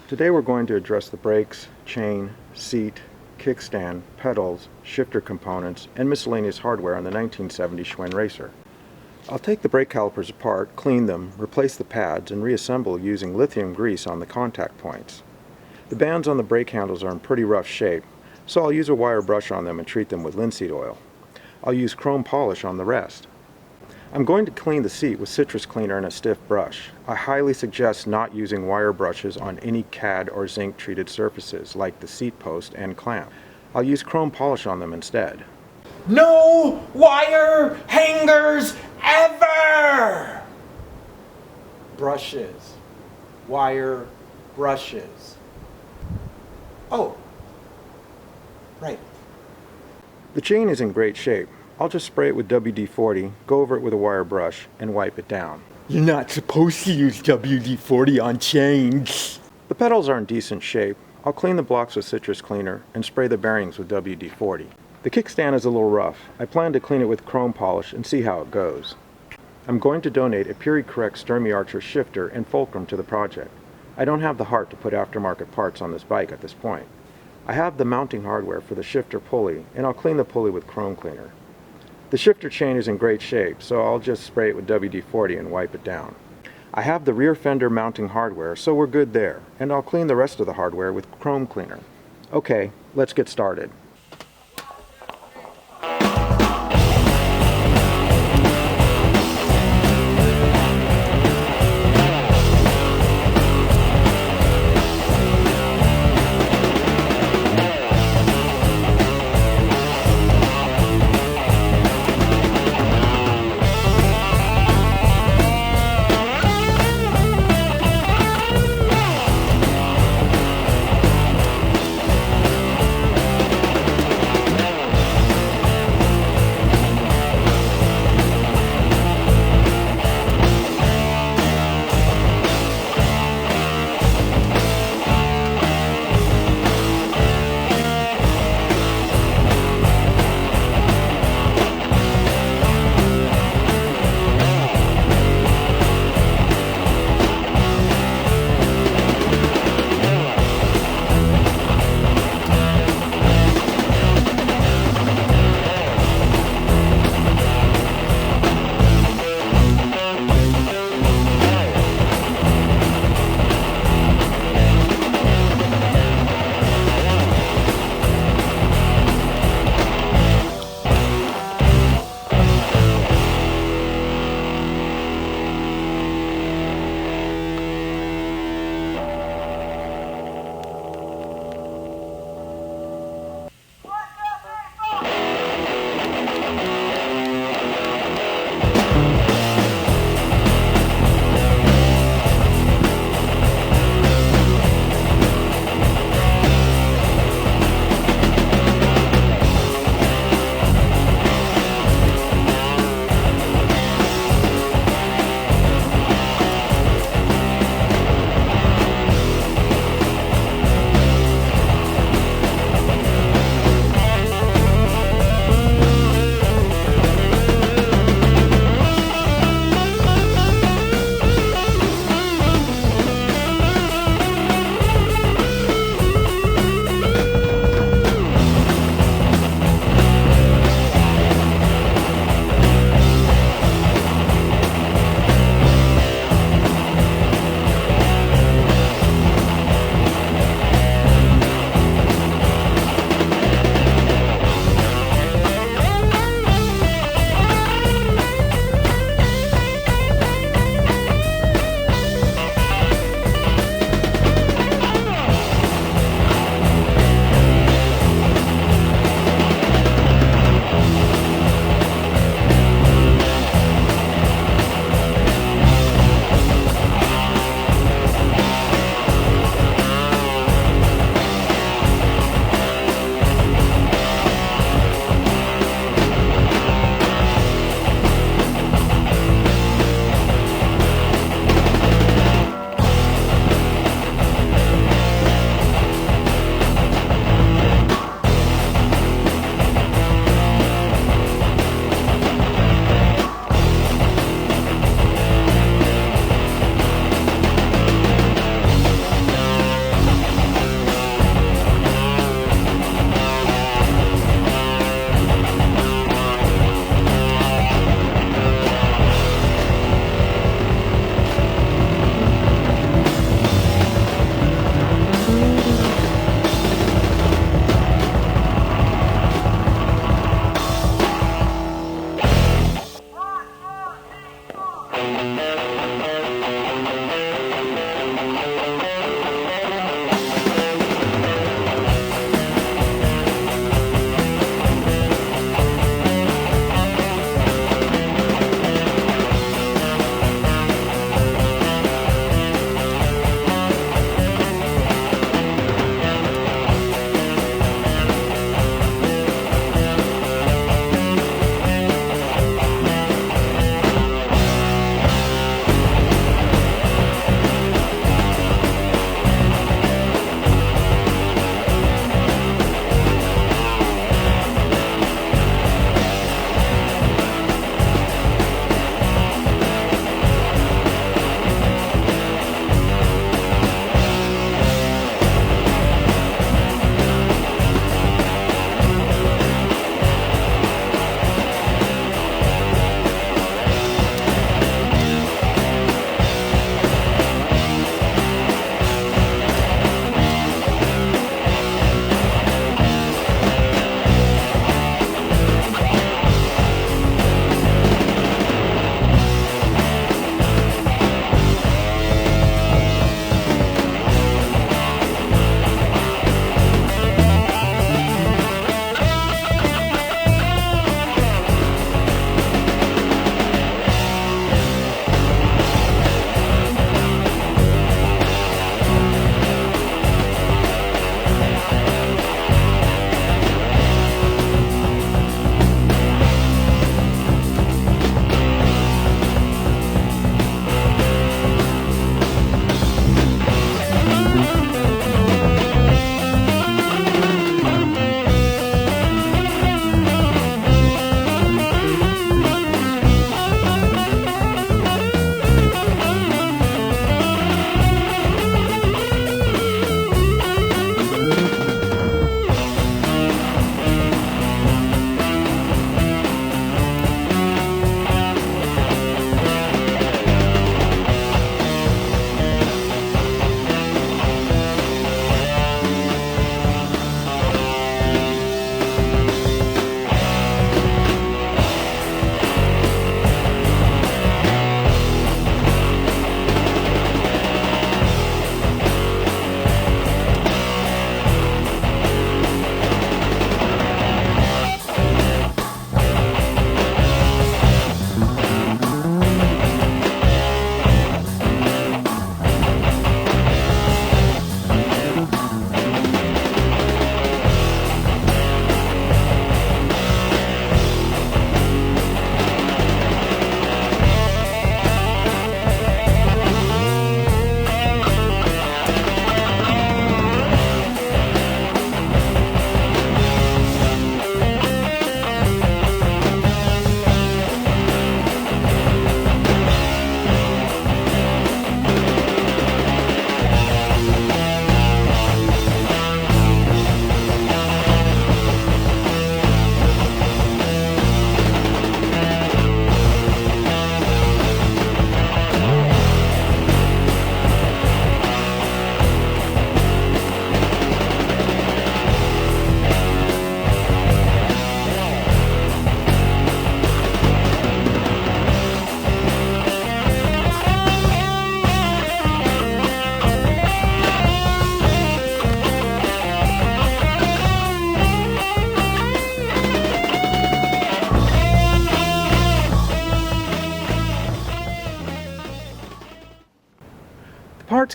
Today we're going to address the brakes, chain, seat, kickstand, pedals, shifter components, and miscellaneous hardware on the 1970 Schwinn racer. I'll take the brake calipers apart, clean them, replace the pads, and reassemble using lithium grease on the contact points. The bands on the brake handles are in pretty rough shape, so I'll use a wire brush on them and treat them with linseed oil. I'll use chrome polish on the rest. I'm going to clean the seat with citrus cleaner and a stiff brush. I highly suggest not using wire brushes on any CAD or zinc treated surfaces like the seat post and clamp. I'll use chrome polish on them instead. No wire hangers ever! Brushes. Wire brushes. Oh, right. The chain is in great shape. I'll just spray it with WD-40, go over it with a wire brush, and wipe it down. You're not supposed to use WD-40 on chains. The pedals are in decent shape. I'll clean the blocks with citrus cleaner and spray the bearings with WD-40. The kickstand is a little rough. I plan to clean it with chrome polish and see how it goes. I'm going to donate a period correct Sturmey Archer shifter and fulcrum to the project. I don't have the heart to put aftermarket parts on this bike at this point. I have the mounting hardware for the shifter pulley, and I'll clean the pulley with chrome cleaner. The shifter chain is in great shape, so I'll just spray it with WD-40 and wipe it down. I have the rear fender mounting hardware, so we're good there, and I'll clean the rest of the hardware with chrome cleaner. Okay, let's get started.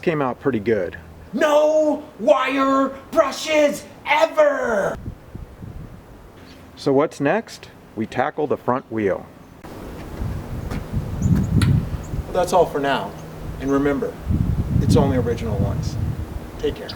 came out pretty good. No wire brushes ever! So what's next? We tackle the front wheel. Well, that's all for now. And remember, it's only original once. Take care.